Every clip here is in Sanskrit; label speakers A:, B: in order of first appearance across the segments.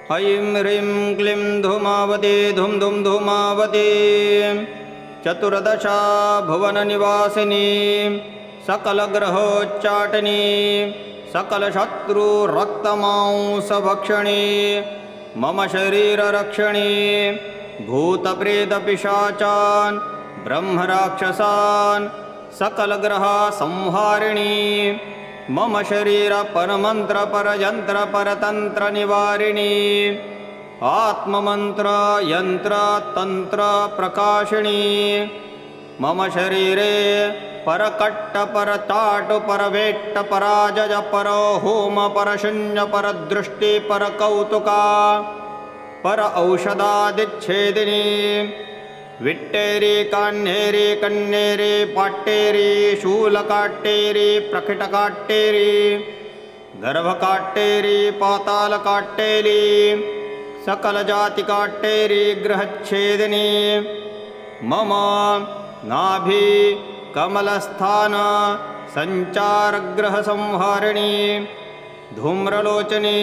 A: ऐं ह्रीं क्लीं धूमावती धूं धूं धूमावती चतुर्दशा भुवननिवासिनी सकलग्रहोच्चाटिनी सकलशत्रुरक्तमांसभक्षणी मम शरीररक्षणी भूतप्रेतपिशाचान् ब्रह्मराक्षसान् सकलग्रहसंहारिणी मम शरीर परमन्त्रपरयन्त्रपरतन्त्रनिवारिणी आत्ममन्त्र यन्त्र तन्त्र प्रकाशिनी मम शरीरे परकट्ट परताट परवेट्ट पराजय परो होम परशून्य परदृष्टि परकौतुका पर औषधादिच्छेदिनी विट्टेरी कान्हेरी कन्नेरी पाट्टेरी शूलकाट्टेरी प्रकटकाट्टेरी गर्भकाट्टेरी पातालकाट्टेरी सकलजातिकाट्टेरी गृहच्छेदिनी मम नाभि कमलस्थान संचारग्रहसंहारिणी धूम्रलोचनी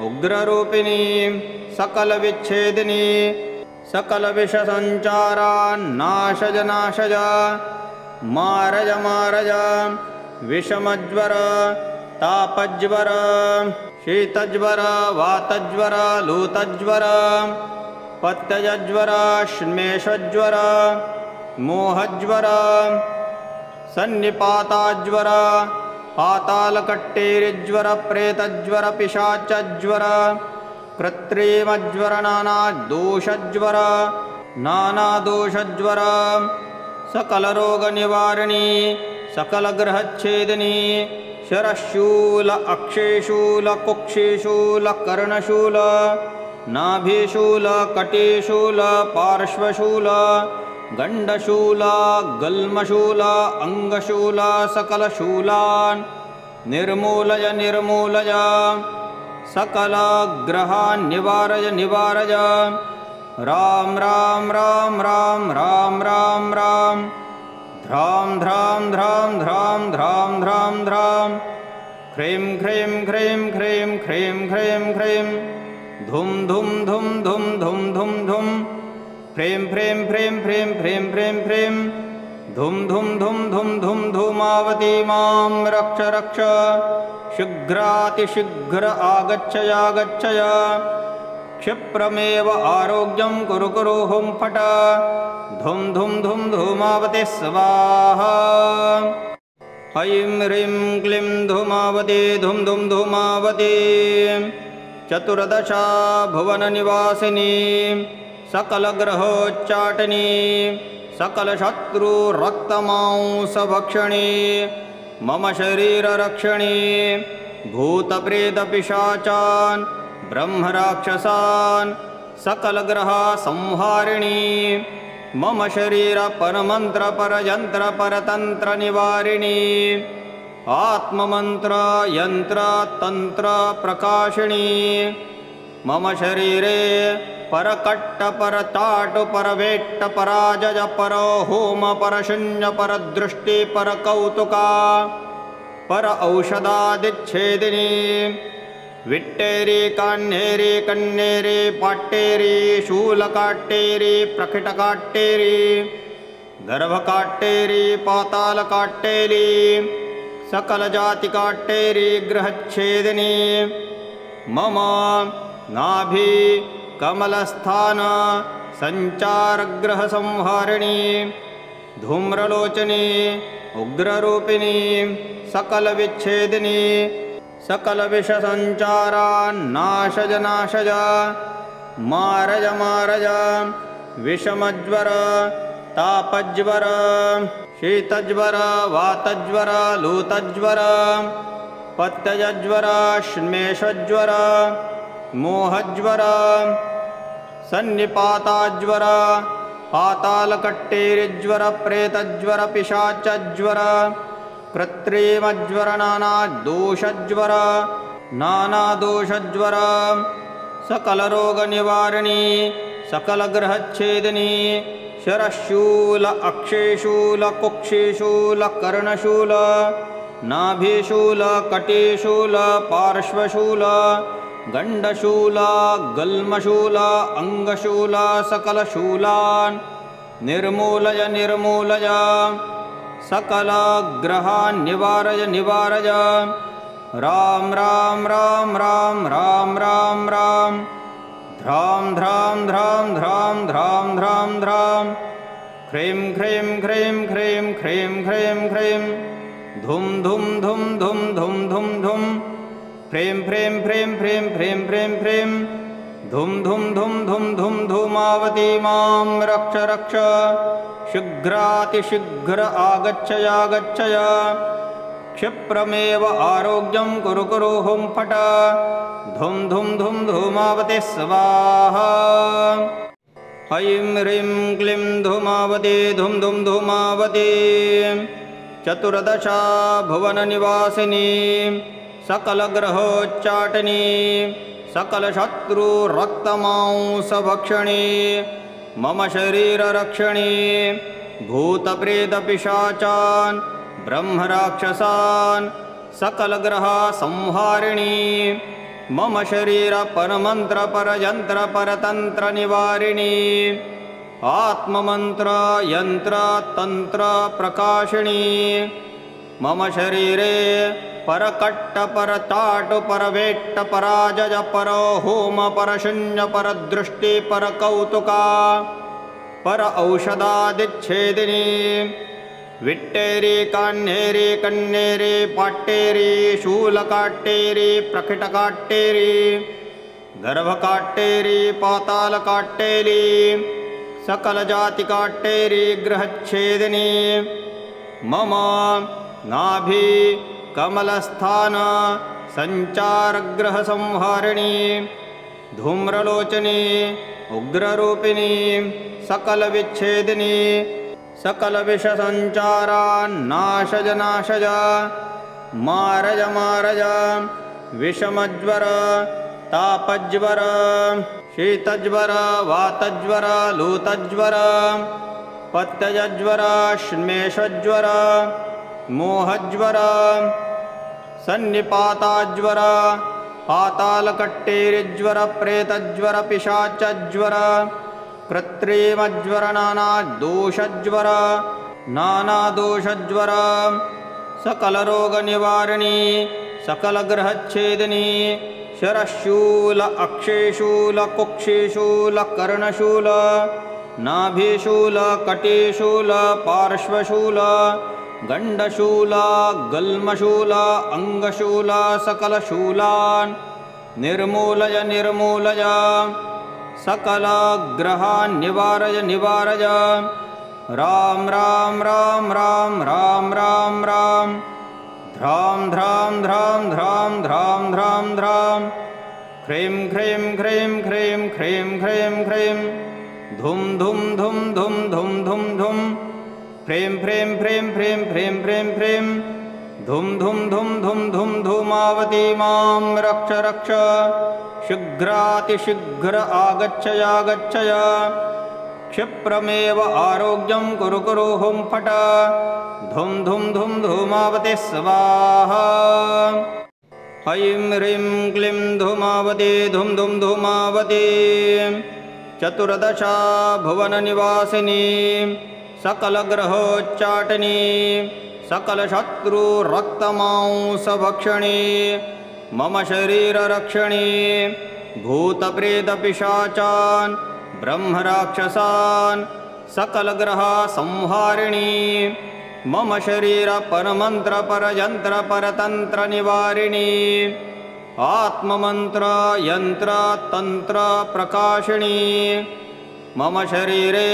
A: उग्ररूपिणी सकलविच्छेदिनी सकलविषसञ्चारान्नाशज नाशज मारज मारज विषमज्वर तापज्वर शीतज्वर वातज्वर लूतज्वर पत्यजज्वर श्लेषज्वर मोहज्वर सन्निपाताज्वर पातालकट्टेरिज्वर प्रेतज्वर पिशाचज्वर कृत्रिमज्वर नानादोषज्वर नानादोषज्वर सकलरोगनिवारिणी सकलग्रहच्छेदिनी शरशूल अक्षयशूल कुक्षिशूल कर्णशूल नाभिशूल कटिशूल पार्श्वशूल गण्डशूल गल्मशूल अंगशूल सकलशूलान् निर्मूलय निर्मूलय सकल ग्रहान् निवारय निवारय राम राम राम राम राम राम राम ध्रां ध्रां ध्रां ध्रां ध्रां ध्रां ध्रां ह्रीं ह्रीं ह्रीं ह्रीं ह्रीं ह्रीं ह्रीं धुं धुं धुं धुं धुं धुं धुं ह्रीं ह्रीं ह्रीं ह्रीं ह्रीं ह्रीं ह्रीं धुं धुं धुं धुं धुं धूमावती मां रक्ष रक्ष शीघ्रातिशीघ्र आगच्छयागच्छय क्षिप्रमेव आरोग्यं कुरु कुरु हुं फट धुं धुं धुं धूमावती स्वाहा ऐं ह्रीं क्लीं धूमावती धुं धुं धूमावती चतुर्दशा भुवननिवासिनी सकलग्रहोच्चाटिनी सकलशत्रुरक्तमांसभक्षणी मम शरीररक्षणी भूतप्रेतपिशाचान् ब्रह्मराक्षसान् सकलग्रहसंहारिणी मम शरीर परमन्त्रपरयन्त्रपरतन्त्रनिवारिणी आत्ममन्त्र यन्त्र तन्त्र प्रकाशिनी मम शरीरे परकट्ट परताट परवेट्ट पराजय परो होम परशून्य परदृष्टि परकौतुका पर औषधादिच्छेदिनी विट्टेरी कान्हेरी कन्नेरी पाट्टेरी शूलकाट्टेरी प्रकटकाट्टेरी गर्भकाट्टेरी पातालकाट्टेरी सकलजातिकाट्टेरी गृहच्छेदिनी मम नाभि कमलस्थान संचारग्रहसंहारिणी धूम्रलोचनी उग्ररूपिणी सकलविच्छेदिनी सकलविषसञ्चारान्नाशज नाशज मारज मारज विषमज्वर तापज्वर शीतज्वर वातज्वर लूतज्वर पत्यजज्वर श्लेषज्वर मोहज्वर सन्निपाताज्वर पातालकट्टेरिज्वर प्रेतज्वर पिशाचज्वर कृत्रिमज्वर नानादोषज्वर नानादोषज्वर सकलरोगनिवारिणी सकलग्रहच्छेदिनी शरशूल अक्षयशूल कुक्षिशूल कर्णशूल नाभिशूल कटिशूल पार्श्वशूल गण्डशूला गल्मशूला अङ्गशूला सकलशूलान् निर्मूलय निर्मूलय सकलग्रहान् निवारय निवारय राम राम राम राम राम राम राम ध्रां ध्रां ध्रां ध्रां ध्रां ध्रां ध्रां ह्रीं ह्रीं ह्रीं ह्रीं ह्रीं ह्रीं ह्रीं धुं धुं धुं धुं धुं धुं धुं ह्रीं ह्रीं ह्रीं ह्रीं ह्रीं ह्रीं ह्रीं धुं धुं धुं धुं धुं धूमावती मां रक्ष रक्ष शीघ्रातिशीघ्र आगच्छय आगच्छय क्षिप्रमेव आरोग्यं कुरु कुरु हुं फट धुं धुं धुं धूमावती स्वाहा ऐं ह्रीं क्लीं धूमावती धुं धुं धूमावती चतुर्दशा भुवननिवासिनी सकलग्रहोच्चाटनी सकलशत्रुरक्तमांसभक्षणी मम शरीररक्षणी भूतप्रेतपिशाचान् ब्रह्मराक्षसान् सकलग्रहसंहारिणी मम शरीर परमन्त्रपरयन्त्रपरतन्त्रनिवारिणी आत्ममन्त्र यन्त्र तन्त्र प्रकाशिनी मम शरीरे परकट्ट परताटु परवेट्ट पराजय परो होम परशून्य परदृष्टि परकौतुका पर औषधादिच्छेदिनी विट्टेरी कान्नेरी कन्नेरी पाट्टेरी शूलकाट्टेरी प्रकटकाट्टेरी गर्भकाट्टेरी पातालकाट्टेरी सकलजातिकाट्टेरी गृहच्छेदिनी मम नाभि कमलस्थान संचारग्रहसंहारिणी धूम्रलोचनी उग्ररूपिणी सकलविच्छेदिनी सकलविषसञ्चारान्नाशय नाशय मारय मारय विषमज्वर तापज्वर शीतज्वर वातज्वर लूतज्वर पत्यजज्वर श्लेषज्वर मोहज्वर सन्निपाताज्वर पातालकट्टेरिज्वर प्रेतज्वर पिशाचज्वर कृत्रिमज्वर नानादोषज्वर नानादोषज्वर सकलरोगनिवारिणी सकलग्रहच्छेदिनी शरशूल अक्षयशूल कुक्षिशूल कर्णशूल नाभिशूल कटिशूल पार्श्वशूल गण्डशूल गल्मशूल अङ्गशूल सकलशूलान् निर्मूलय निर्मूलय सकलग्रहान् निवारय निवारय राम राम राम राम राम राम राम ध्रां ध्रां ध्रां ध्रां ध्रां ध्रां ध्रां ह्रीं ह्रीं ह्रीं ह्रीं ह्रीं ह्रीं ह्रीं धुं धुं धुं धुं धुं धुं धुं ह्रीं ह्रीं ह्रीं ह्रीं ह्रीं ह्रीं ह्रीं धुं धुं धुं धुं धुं धूमावती मां रक्ष रक्ष शीघ्रातिशीघ्र आगच्छय आगच्छय क्षिप्रमेव आरोग्यं कुरु कुरु हुं फट धुं धुं धुं धूमावती स्वाहा ऐं ह्रीं क्लीं धूमावती धुं धुं धूमावती चतुर्दशा भुवननिवासिनी सकलग्रहोच्चाटनी सकलशत्रुरक्तमांसभक्षणी मम शरीररक्षणी भूतप्रेतपिशाचान् ब्रह्मराक्षसान् सकलग्रहसंहारिणी मम शरीर परमन्त्रपरयन्त्रपरतन्त्रनिवारिणी आत्ममन्त्र यन्त्र तन्त्र प्रकाशिनी मम शरीरे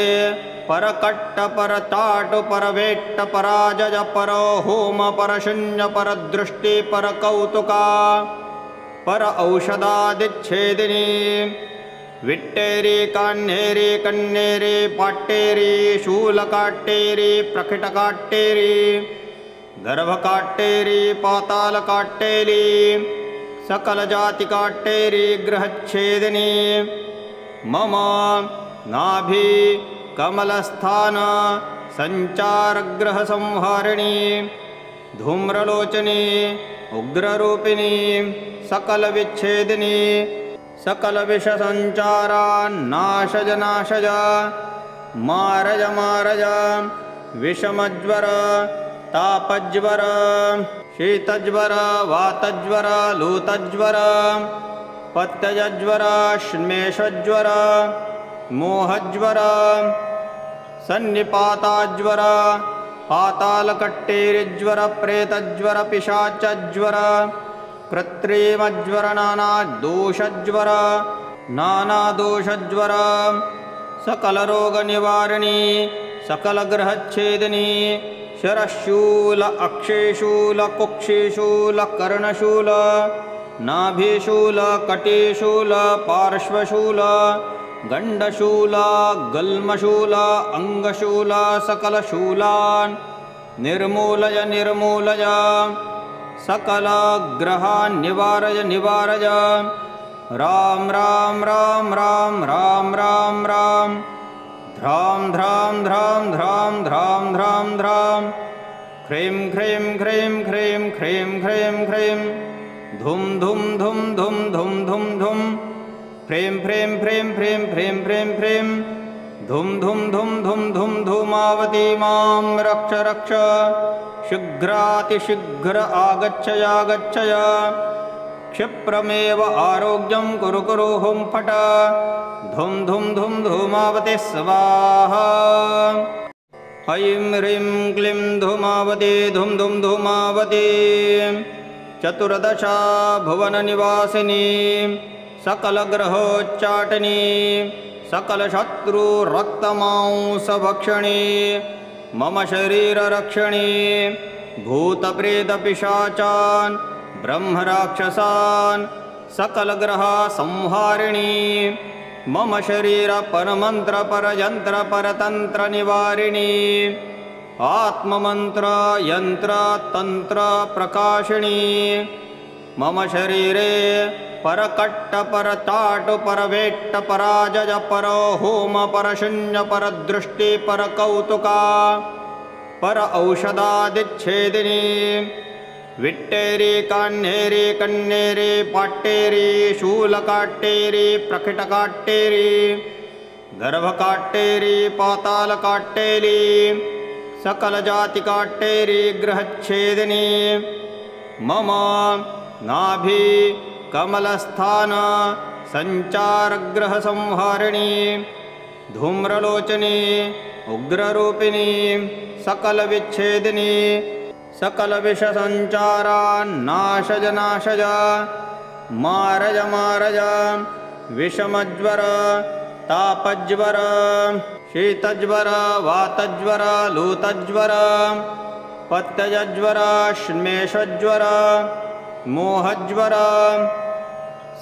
A: परकट्ट परताटु परवेट्ट पराजय परो होम परशून्य परदृष्टि परकौतुका पर औषधादिच्छेदिनी विट्टेरी कान्नेरी कन्नेरी पाट्टेरी शूलकाट्टेरी प्रकटकाट्टेरी गर्भकाट्टेरी पातालकाट्टेरी सकलजातिकाट्टेरी गृहच्छेदिनी मम नाभि कमलस्थान संचारग्रहसंहारिणी धूम्रलोचनी उग्ररूपिणी सकलविच्छेदिनी सकलविषसञ्चारान्नाशज नाशज मारज मारज विषमज्वर तापज्वर शीतज्वर वातज्वर लूतज्वर पत्यजज्वर श्लेषज्वर मोहज्वर सन्निपाताज्वर पातालकट्टेरिज्वर प्रेतज्वर पिशाचज्वर कृत्रिमज्वर नानादोषज्वर नानादोषज्वर सकलरोगनिवारिणी सकलग्रहच्छेदिनी शरशूल अक्षयशूल कुक्षिशूल कर्णशूल नाभिशूल कटिशूल पार्श्वशूल गण्डशूल गल्मशूल अंगशूल सकलशूलान् निर्मूलय निर्मूलय सकलग्रहान् निवारय निवारय राम राम राम राम राम राम राम ध्रां ध्रां ध्रां ध्रां ध्रां ध्रां ध्रां ह्रीं ह्रीं ह्रीं ह्रीं ह्रीं ह्रीं ह्रीं धुं धुं धुं धुं धुं धुं धुं ह्रीं ह्रीं ह्रीं ह्रीं ह्रीं ह्रीं ह्रीं धुं धुं धुं धुं धुं धूमावती मां रक्ष रक्ष शीघ्रातिशीघ्र आगच्छय आगच्छय क्षिप्रमेव आरोग्यं कुरु कुरु हुं फट धुं धुं धुं धूमावती स्वाहा ऐं ह्रीं क्लीं धूमावती धुं धुं धूमावती चतुर्दशा भुवननिवासिनी सकलग्रहोच्चाटनी सकलशत्रुरक्तमांसभक्षणी मम शरीररक्षणी भूतप्रेतपिशाचान् ब्रह्मराक्षसान् सकलग्रहसंहारिणी मम शरीर परमन्त्र परयन्त्र परतन्त्र निवारिणी आत्ममन्त्र यन्त्र तन्त्र प्रकाशिनी मम शरीरे परकट्ट परताटु परवेट्ट पराजय परो होम परशून्य परदृष्टि परकौतुका पर औषधादिच्छेदिनी विट्टेरी कान्हेरी कन्नेरी पाट्टेरी शूलकाट्टेरी प्रकटकाट्टेरी गर्भकाट्टेरी पातालकाट्टेरी सकलजातिकाट्टेरी ग्रहच्छेदिनी मम नाभि कमलस्थान संचारग्रहसंहारिणी धूम्रलोचनी उग्ररूपिणी सकलविच्छेदिनी सकलविषसञ्चारान्नाशज नाशज मारज मारज विषमज्वर तापज्वर शीतज्वर वातज्वर लूतज्वर पत्यजज्वर श्लेषज्वर मोहज्वर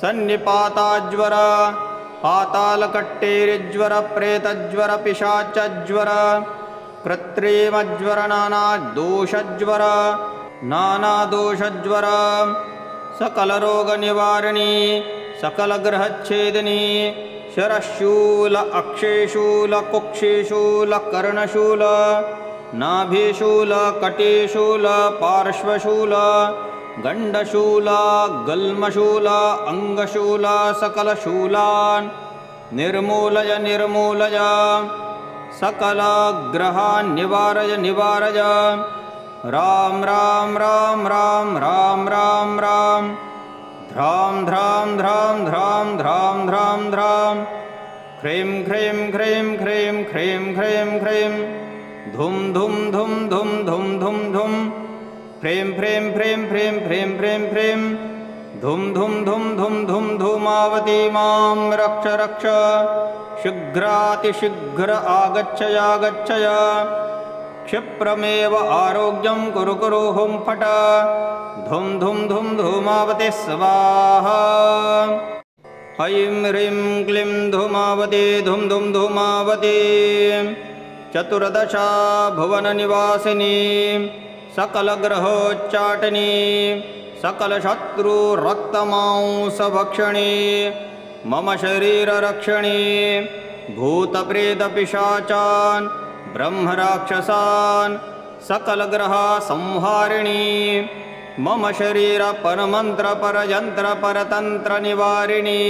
A: सन्निपाताज्वर पातालकट्टेरिज्वर प्रेतज्वर पिशाचज्वर कृत्रिमज्वर नानादोषज्वर नानादोषज्वर सकलरोगनिवारिणी सकलग्रहच्छेदिनी शरशूल अक्षयशूल कुक्षिशूल कर्णशूल नाभिशूल कटिशूल पार्श्वशूल गण्डशूल गल्मशूल अंगशूल सकलशूलान् निर्मूलय निर्मूलय सकलग्रहान् निवारय निवारय राम राम राम राम राम राम राम ध्रां ध्रां ध्रां ध्रां ध्रां ध्रां ध्रां ह्रीं ह्रीं ह्रीं ह्रीं ह्रीं ह्रीं ह्रीं धुं धुं धुं धुं धुं धुं धुं ह्रीं ह्रीं ह्रीं ह्रीं ह्रीं ह्रीं ह्रीं धुं धुं धुं धुं धुं धूमावती मां रक्ष रक्ष शीघ्रातिशीघ्र आगच्छय आगच्छय क्षिप्रमेव आरोग्यं कुरु कुरु हुं फट धुं धुं धुं धूमावती स्वाहा ऐं ह्रीं क्लीं धूमावती धुं धुं धूमावती चतुर्दशा भुवननिवासिनी सकलग्रहोच्चाटनी सकलशत्रुरक्तमांसभक्षणी मम शरीररक्षणी भूतप्रेतपिशाचान् ब्रह्मराक्षसान् सकलग्रहसंहारिणी मम शरीर परमंत्र परयंत्र परतंत्र निवारिणी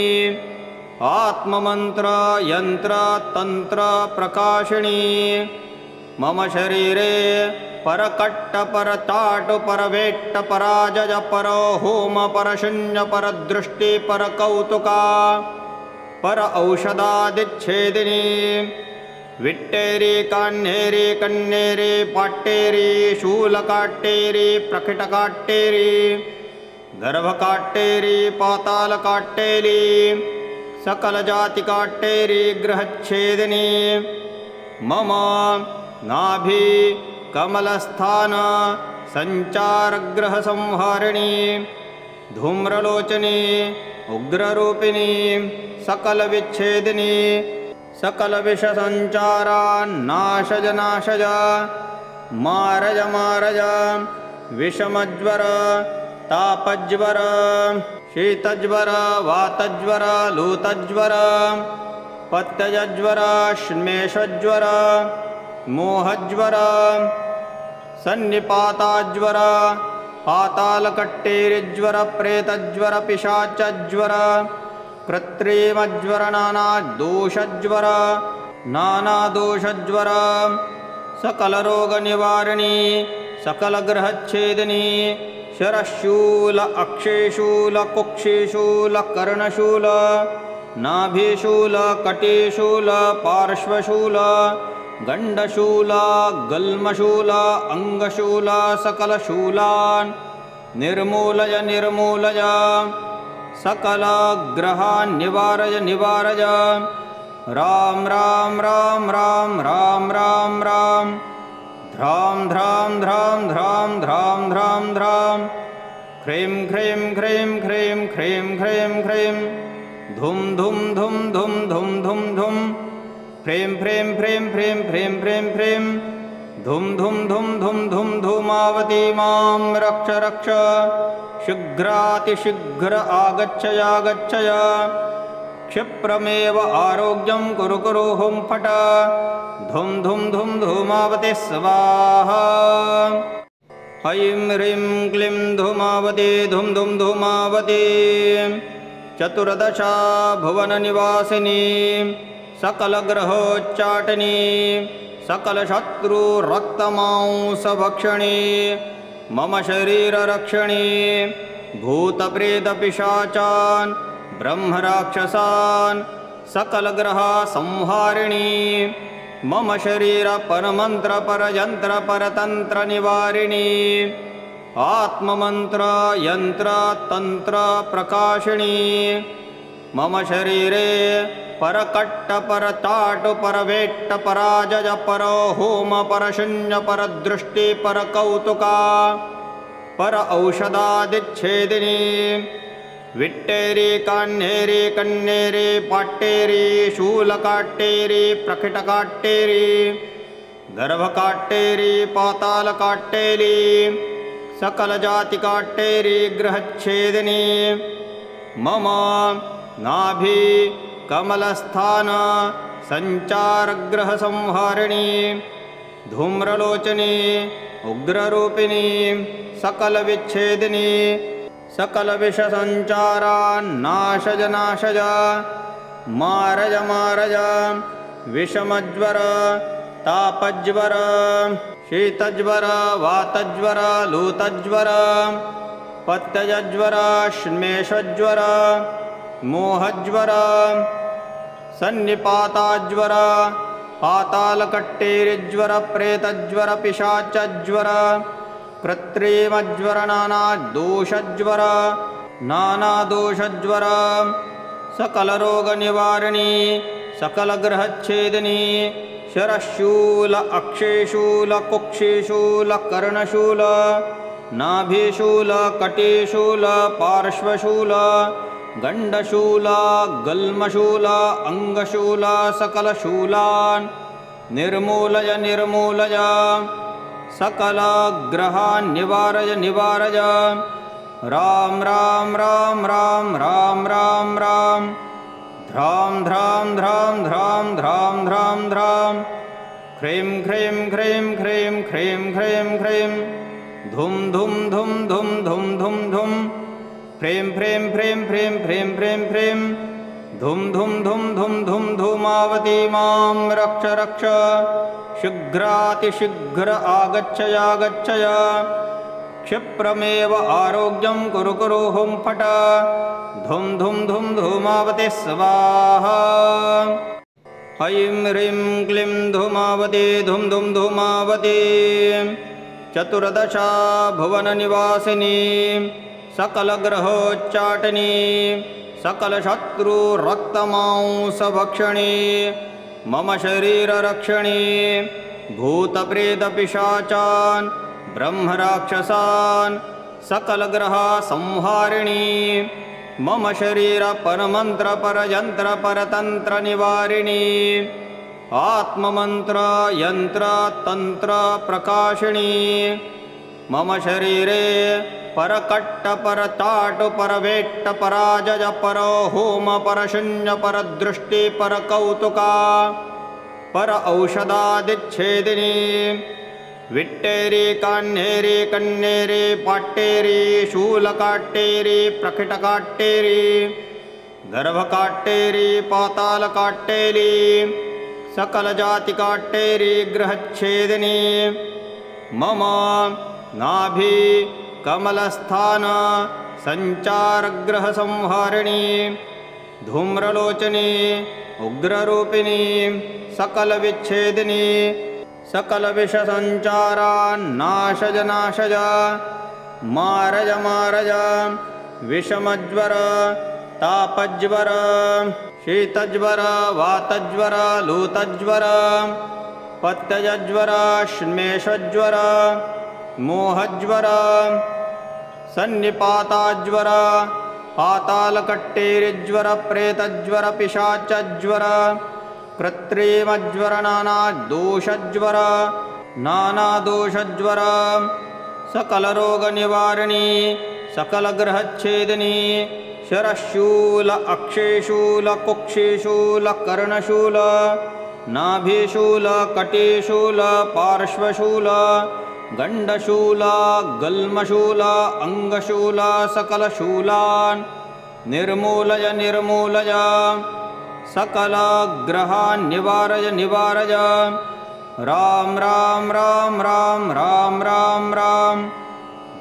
A: आत्ममंत्र यंत्र तंत्र प्रकाशिणी मम शरीरे परकट्ट परताट परवेट्ट पराजय परो होम परशून्य परदृष्टि परकौतुका पर औषधादिच्छेदिनी विट्टेरी कान्नेरी कन्नेरी पाट्टेरी शूलकाट्टेरी प्रकटकाट्टेरी गर्भकाट्टेरी पातालकाट्टेरी सकलजातिकाट्टेरी गृहच्छेदिनी मम नाभि कमलस्थान संचारग्रहसंहारिणी धूम्रलोचनी उग्ररूपिणी सकलविच्छेदिनी सकलविषसञ्चारान्नाशज नाशज मारज मारज विषमज्वर तापज्वर शीतज्वर वातज्वर लूतज्वर पत्यजज्वर श्लेष्मज्वर मोहज्वर सन्निपाताज्वर पातालकट्टेरिज्वर प्रेतज्वर पिशाचज्वर कृत्रिमज्वर नानादोषज्वर नानादोषज्वर सकलरोगनिवारिणी सकलग्रहच्छेदिनी शरशूल अक्षयशूल कुक्षिशूल कर्णशूल नाभिशूल कटिशूल पार्श्वशूल गण्डशूल गल्मशूल अंगशूल सकलशूलान् निर्मूलय निर्मूलय सकल ग्रहान् निवारय निवारय राम राम राम राम राम राम राम ध्राम ध्राम ध्राम ध्राम ध्राम ध्राम ध्राम ह्रीं ह्रीं ह्रीं ह्रीं ह्रीं ह्रीं ह्रीं धुम धुम धुम धुम धुम धुम धुम ह्रीं ह्रीं ह्रीं ह्रीं ह्रीं ह्रीं ह्रीं धुम धुम धुम धुम धुम धूमावती मां रक्ष रक्ष शीघ्रातिशीघ्र आगच्छय आगच्छय क्षिप्रमेव आरोग्यं कुरु कुरु हुं फट धुम धुम धुम धूमावती स्वाहा ऐं ह्रीं क्लीं धूमावती धुम धुम धूमावती चतुर्दशा भुवननिवासिनी सकलग्रहोच्चाटिनी सकलशत्रुरक्तमांसभक्षणी मम शरीररक्षणी भूतप्रेतपिशाचान् ब्रह्मराक्षसान् सकलग्रहसंहारिणी मम शरीर परमंत्र परयंत्र परतंत्र निवारिणी आत्ममंत्र यंत्र तंत्र प्रकाशिणी मम शरीरे परकट्ट परताट परवेट्ट पराजय परो होम परशून्य परदृष्टि परकौतुका पर औषधादिच्छेदिनी विट्टेरी कान्नेरी कन्नेरी पाट्टेरी शूलकाट्टेरी प्रकटकाट्टेरी गर्भकाट्टेरी पातालकाट्टेरी सकलजातिकाट्टेरी गृहच्छेदिनी मम नाभि कमलस्थान संचारग्रहसंहारिणी धूम्रलोचनी उग्ररूपिणी सकलविच्छेदिनी सकलविषसञ्चारान्नाशज नाशज मारज मारज विषमज्वर तापज्वर शीतज्वर वातज्वर लूतज्वर पत्यजज्वर श्लेष्मज्वर मोहज्वर सन्निपाताज्वर पातालकट्टेरिज्वर प्रेतज्वर पिशाचज्वर कृत्रिमज्वर नानादोषज्वर नानादोषज्वर सकलरोगनिवारिणी सकलग्रहच्छेदिनी शरशूल अक्षयशूल कुक्षिशूल कर्णशूल नाभिशूल कटिशूल पार्श्वशूल गण्डशूल गल्मशूल अंगशूल सकलशूलान् निर्मूलय निर्मूलय सकल ग्रहान् निवारय निवारय राम राम राम राम राम राम राम ध्राम ध्राम ध्राम ध्राम ध्राम ध्राम ध्राम ह्रीं ह्रीं ह्रीं ह्रीं ह्रीं ह्रीं ह्रीं धुम धुम धुम धुम धुम धुम धुम frame frame frame frame frame frame frame धुम धुम धुम धुम धुम धूमावती मां रक्ष रक्ष शीघ्रातिशीघ्र आगच्छय क्षिप्रमेव आरोग्यं कुरु कुरु हुं फट धुम धुम धुम धूमावती स्वाहा ऐं ह्रीं क्लीं धूमावती धुम धुम धूमावती चतुर्दशा भुवननिवासिनी सकलग्रहोच्चाटिनी सकलशत्रुरक्तमांसभक्षिणी मम शरीररक्षिणी भूतप्रेतपिशाचान् ब्रह्मराक्षसान् सकलग्रहसंहारिणी मम शरीरपरमन्त्रपरयन्त्रपरतन्त्रनिवारिणी आत्ममन्त्रयन्त्रतन्त्रप्रकाशिनी मम शरीरे परकट्टपरचाटुपरवेट्टपराजय परहोम परशून्य परदृष्टि परकौतुका पर औषधादिच्छेदिनी विट्टेरी कान्हेरी कन्नेरी पाट्टेरी शूलकाट्टेरी प्रकटकाट्टेरी गर्भकाट्टेरी पातालकाट्टेरी सकलजातिकाट्टेरी ग्रहच्छेदिनी मम नाभि कमलस्थान संचारग्रहसंहारिणी धूम्रलोचनी उग्ररूपिणी सकलविच्छेदिनी सकलविषसञ्चारान्नाशय नाशय मारय मारय विषमज्वर तापज्वर शीतज्वर वातज्वर लूतज्वर पत्यजज्वर श्लेष्मज्वर मोहज्वर सन्निपाताज्वर पातालकट्टेरिज्वर प्रेतज्वर पिशाचज्वर कृत्रिमज्वर नानादोषज्वर नानादोषज्वर सकलरोगनिवारिणी सकलग्रहच्छेदिनी शरशूल अक्षिशूल कुक्षिशूल कर्णशूल नाभिशूल कटिशूल पार्श्वशूल गण्डशूल गल्मशूल अंगशूल सकलशूलान् निर्मूलय निर्मूलय सकलग्रहान् निवारय निवारय राम राम राम राम राम राम राम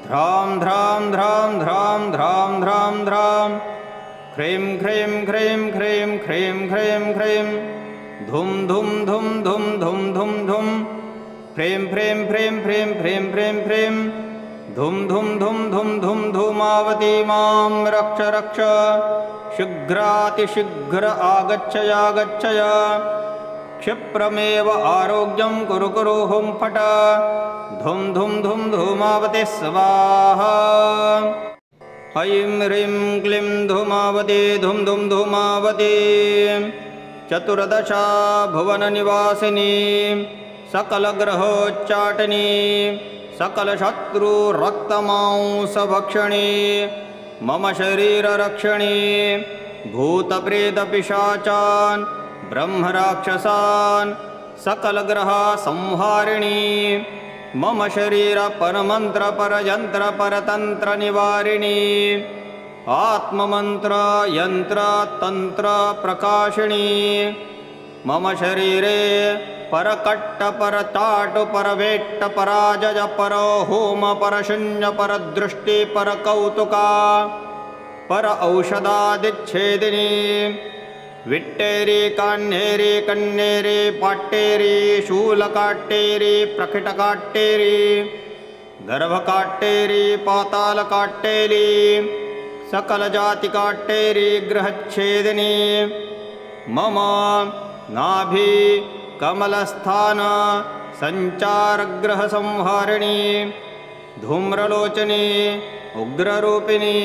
A: ध्रां ध्रां ध्रां ध्रां ध्रां ध्रां ध्रां ह्रीं ह्रीं ह्रीं ह्रीं ह्रीं ह्रीं ह्रीं धुं धुं धुं धुं धुं धुं धुं फ्रें फ्रें फ्रें फ्रें फ्रें फ्रें फ्रें धुं धुं धुं धुं धुं धूमावती मां रक्ष रक्ष शीघ्रातिशीघ्र आगच्छय क्षिप्रमेव आरोग्यं कुरु कुरु हुं फट धुं धुं धुं धूमावती स्वाहा ऐं ह्रीं क्लीं धूमावती धुं धुं धूमावती चतुर्दशा भुवननिवासिनी सकलग्रहोच्चाटिनी सकलशत्रुरक्तमांसभक्षिणी मम शरीररक्षिणी भूतप्रेतपिशाचान् ब्रह्मराक्षसान् सकलग्रहसंहारिणी मम शरीरपरमन्त्रपरयन्त्रपरतन्त्रनिवारिणी आत्ममन्त्रयन्त्रतन्त्रप्रकाशिनी मम शरीरे परकट्टपरचाटुपरवेट्टपराजय परहोम परशून्य परदृष्टि परकौतुका पर औषधादिच्छेदिनी विट्टेरी कान्हेरी कन्नेरी पाट्टेरी शूलकाट्टेरी प्रकटकाट्टेरी गर्भकाट्टेरी पातालकाट्टेरी सकलजातिकाट्टेरी ग्रहच्छेदिनी मम नाभि कमलस्थान संचारग्रहसंहारिणी धूम्रलोचनी उग्ररूपिणी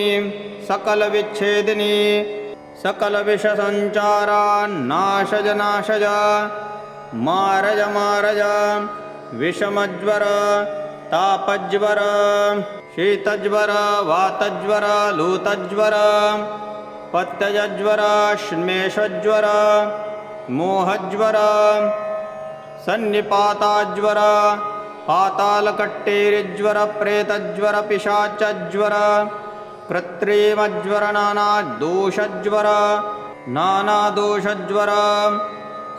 A: सकलविच्छेदिनी सकलविषसञ्चारान्नाशय नाशय मारय मारय विषमज्वर तापज्वर शीतज्वर वातज्वर लूतज्वर पत्यजज्वर श्लेष्मज्वर मोहज्वर सन्निपाताज्वर पातालकट्टेरिज्वर प्रेतज्वर पिशाचज्वर कृत्रिमज्वर नानादोषज्वर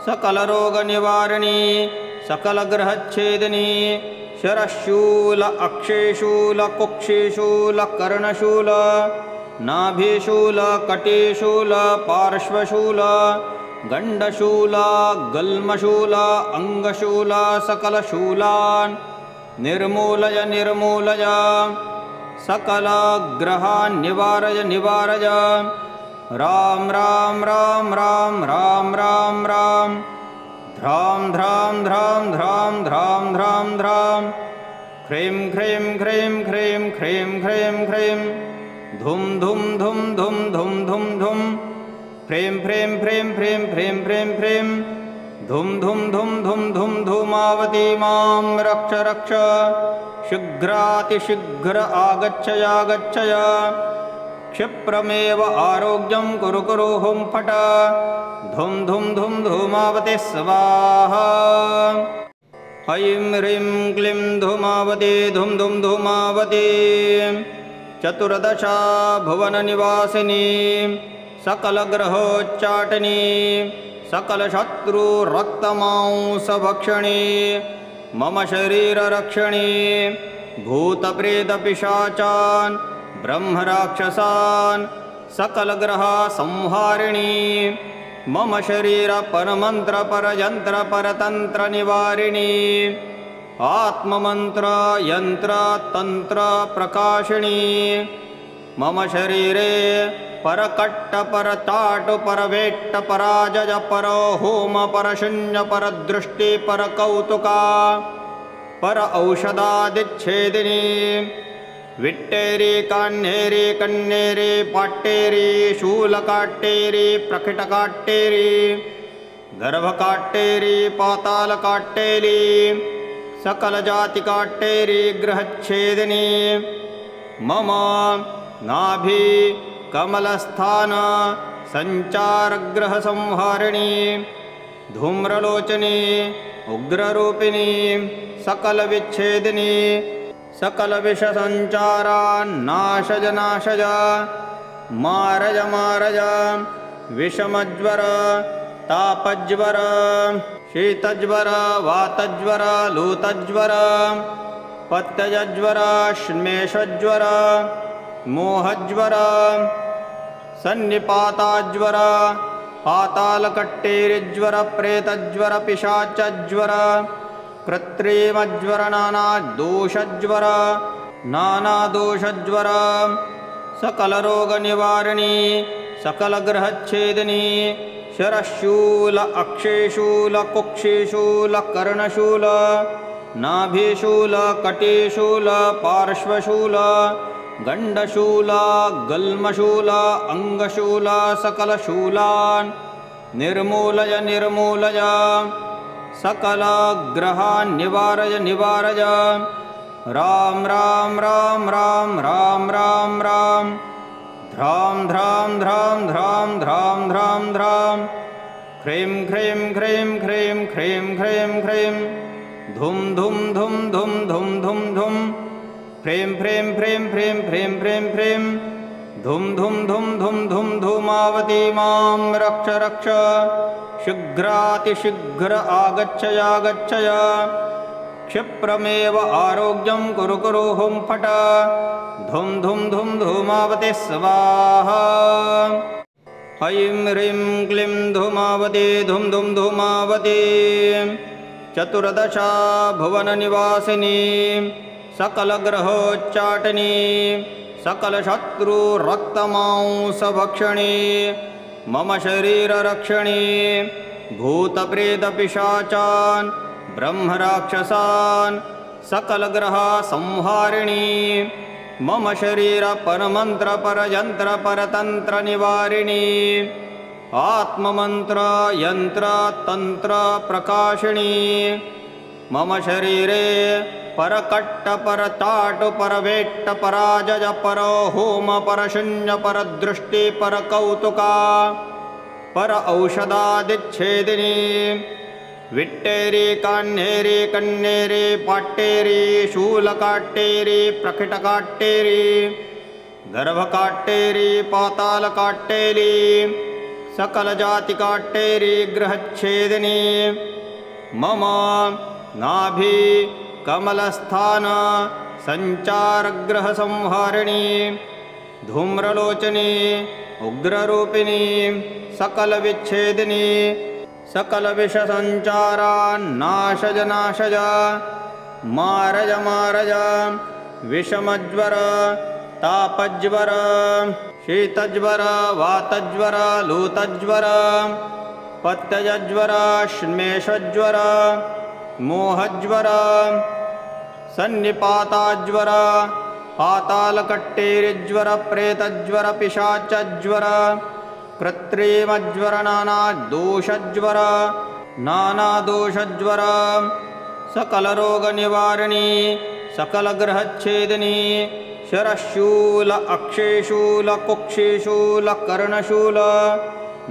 A: सकलरोगनिवारिणी सकलग्रहच्छेदिनी शरशूल अक्षयशूल कुक्षिशूल कर्णशूल नाभिशूल कटिशूल पार्श्वशूल गण्डशूल गल्मशूल अंगशूल सकलशूलान् निर्मूलय सकलग्रहान् निवारय राम राम राम राम राम राम राम ध्राम ध्राम ध्राम ध्राम ध्राम ध्राम ध्राम ह्रीं ह्रीं ह्रीं ह्रीं ह्रीं ह्रीं ह्रीं धुम धुम धुम धुम धुम धुम धुम ह्रीं ह्रीं ह्रीं ह्रीं ह्रीं ह्रीं ह्रीं धुम धुम धुम धुम धुम धूमावती मां रक्ष रक्ष शीघ्रातिशीघ्र आगच्छय क्षिप्रमेव आरोग्यं कुरु हुं फट धुम धुम धुम धूमावती स्वाहा ऐं ह्रीं क्लीं धूमावती धुम धुम धूमावती चतुर्दशा भुवननिवासिनी सकलग्रहोच्चाटिनी सकलशत्रुरक्तमांसभक्षणी मम शरीररक्षणी भूतप्रेतपिशाचान् ब्रह्मराक्षसान् सकलग्रहसंहारिणी मम शरीरपरमन्त्रपरयन्त्रपरतन्त्रनिवारिणी आत्ममन्त्र यन्त्रतन्त्रप्रकाशिनी मम शरीरे परकट्टपरताटुपरवेट्टपराजय परहोम परशून्य परदृष्टि परकौतुका पर औषधादिच्छेदिनी विट्टेरी कान्हेरी कन्नेरी पाट्टेरी शूलकाट्टेरी प्रकटकाट्टेरी गर्भकाट्टेरी पातालकाट्टेरी सकलजातिकाट्टेरी ग्रहच्छेदिनी मम नाभि कमलस्थान संचारग्रहसंहारिणी धूम्रलोचनी उग्ररूपिणी सकलविच्छेदिनी सकलविषसञ्चारान्नाशय मारय विषमज्वर तापज्वर शीतज्वर वातज्वर लूतज्वर पत्यजज्वर श्लेषज्वर मोहज्वर सन्निपाताज्वर पातालकट्टेरिज्वर प्रेतज्वर पिशाचज्वर कृत्रिमज्वर नानादोषज्वर सकलरोगनिवारिणी सकलग्रहच्छेदिनी शरशूल अक्षयशूल कुक्षिशूल कर्णशूल नाभिशूल कटिशूल पार्श्वशूल गण्डशूल गल्मशूल अंगशूल सकलशूलान् निर्मूलय सकलग्रहान् निवारय राम राम राम राम राम राम राम ध्राम ध्राम ध्राम ध्राम ध्राम ध्राम ध्राम ह्रीं ह्रीं ह्रीं ह्रीं ह्रीं ह्रीं ह्रीं धुम धुम धुम धुम धुम धुम धुम ह्रीं ह्रीं ह्रीं ह्रीं ह्रीं ह्रीं ह्रीं धुम धुम धुम धुम धुम धूमावती मां रक्ष रक्ष शीघ्रातिशीघ्र आगच्छय क्षिप्रमेव आरोग्यं कुरु हुं फट धुम धुम धुम धूमावती स्वाहा ऐं ह्रीं क्लीं धूमावती धुम धुम धूमावती चतुर्दशा भुवननिवासिनी सकलग्रहोच्चाटिनी सकलशत्रुरक्तमांसभक्षणी मम शरीररक्षणी भूतप्रेतपिशाचान् ब्रह्मराक्षसान् सकलग्रहसंहारिणी मम शरीरपरमन्त्रपरयन्त्रपरतन्त्रनिवारिणी आत्ममन्त्र यन्त्रतन्त्रप्रकाशिनी मम शरीरे परकट्टपरताटुपरवेट्टपराजय परहोम परशून्य परदृष्टि परकौतुका पर औषधादिच्छेदिनी विट्टेरी कान्हेरी कन्नेरी पाट्टेरी शूलकाट्टेरी प्रकटकाट्टेरी गर्भकाट्टेरी पातालकाट्टेरी सकलजातिकाट्टेरी गृहच्छेदिनी मम नाभि कमलस्थान संचारग्रहसंहारिणी धूम्रलोचनी उग्ररूपिणी सकलविच्छेदिनी सकलविषसञ्चारान्नाशज नाशज मारज मारज विषमज्वर तापज्वर शीतज्वर वातज्वर लूतज्वर पत्यजज्वर श्लेषज्वर मोहज्वर सन्निपाताज्वर पातालकट्टेरिज्वर प्रेतज्वर पिशाचज्वर कृत्रिमज्वर नानादोषज्वर नानादोषज्वर सकलरोगनिवारिणी सकलग्रहच्छेदिनी शरशूल अक्षेशूल कुक्षिशूल कर्णशूल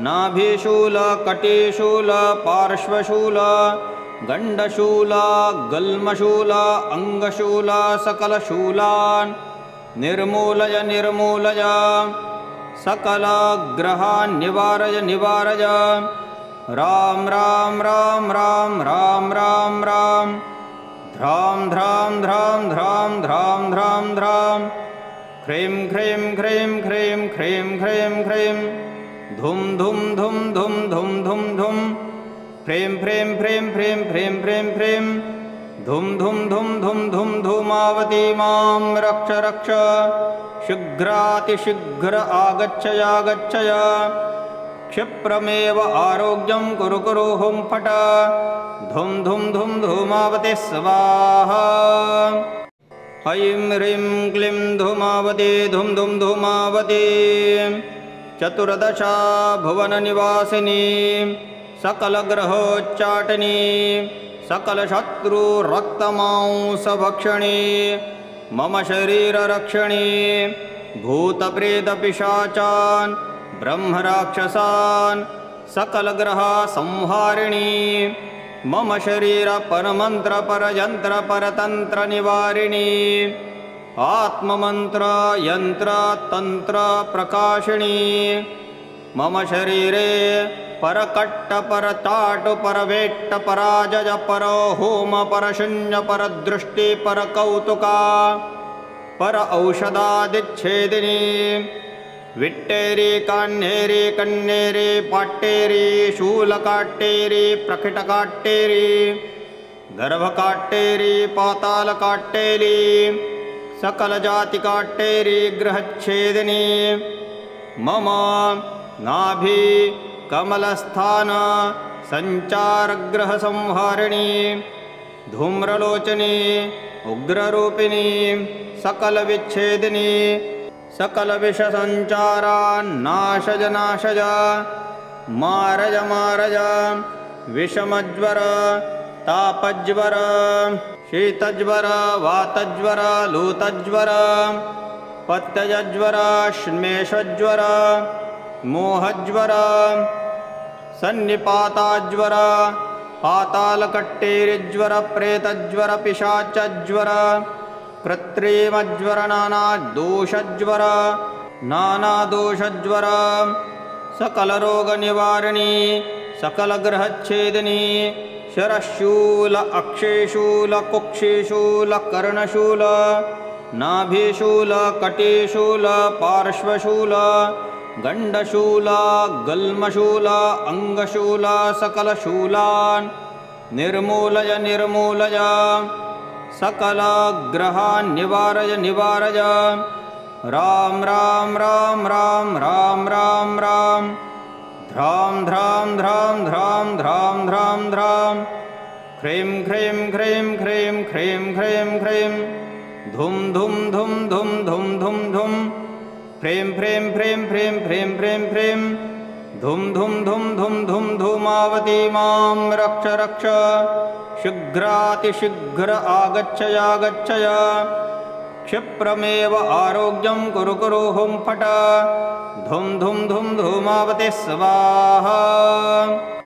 A: नाभिशूल कटिशूल पार्श्वशूल गण्डशूल गल्मशूल अंगशूल सकलशूलान् निर्मूलय निर्मूलय सकलग्रहान् निवारय निवारय राम राम राम राम राम राम राम ध्रां ध्रां ध्रां ध्रां ध्रां ध्रां ध्रां ह्रीं ह्रीं ह्रीं ह्रीं ह्रीं ह्रीं ह्रीं धुं धुं धुं धुं धुं धुं धुं ह्रीं ह्रीं ह्रीं ह्रीं ह्रीं ह्रीं ह्रीं धुं धुं धुं धुं धुं धूमावती मां रक्ष रक्ष शीघ्रातिशीघ्र आगच्छयागच्छय क्षिप्रमेव आरोग्यं कुरु कुरु हुं फट धुं धुं धुं धूमावती स्वाहा ऐं ह्रीं क्लीं धूमावती धुं धुं धूमावती चतुर्दशा भुवननिवासिनी सकलग्रहोच्चाटिनी सकलशत्रुरक्तमांसभक्षिणी मम शरीररक्षिणी भूतप्रेतपिशाचान् ब्रह्मराक्षसान् सकलग्रहसंहारिणी मम शरीरपरमन्त्रपरयन्त्रपरतन्त्रनिवारिणी आत्ममन्त्रयन्त्रतन्त्रप्रकाशिनी मम शरीरे परकट्टपरचाटुपरवेट्टपराजय परो होम परशून्य परदृष्टि परकौतुका पर औषधादिच्छेदिनी विट्टेरी कान्हेरी कन्नेरी पाट्टेरी शूलकाट्टेरी प्रकटकाट्टेरी गर्भकाट्टेरी पातालकाट्टेरी सकलजातिकाट्टेरी गृहच्छेदिनी मम नाभि कमलस्थान संचारग्रहसंहारिणी धूम्रलोचनी उग्ररूपिणी सकलविच्छेदिनी सकलविषसञ्चारान्नाशज नाशज मारज मारज विषमज्वर तापज्वर शीतज्वर वातज्वर लूतज्वर पत्यजज्वर श्लेषज्वर मोहज्वर सन्निपाताज्वर पातालकट्टेरिज्वर प्रेतज्वर पिशाचज्वर कृत्रिमज्वर नानादोषज्वर नानादोषज्वर सकलरोगनिवारिणी सकलग्रहच्छेदिनी शरशूल अक्षेशूल कुक्षिशूल कर्णशूल नाभिशूल कटिशूल पार्श्वशूल गण्डशूल गल्मशूल अंगशूल सकलशूलान् निर्मूलय निर्मूलय सकलग्रहान् निवारय निवारय राम राम राम राम राम राम राम ध्रां ध्रां ध्रां ध्रां ध्रां ध्रां ध्रां ह्रीं ह्रीं ह्रीं ह्रीं ह्रीं ह्रीं ह्रीं धुं धुं धुं धुं धुं धुं धुं ह्रीं ह्रीं ह्रीं ह्रीं ह्रीं ह्रीं ह्रीं धुं धुं धुं धुं धुं धूमावती मां रक्ष रक्ष शीघ्रातिशीघ्र आगच्छयागच्छय क्षिप्रमेव आरोग्यं कुरु कुरु हुं फट धुं धुं धुं धूमावती स्वाहा।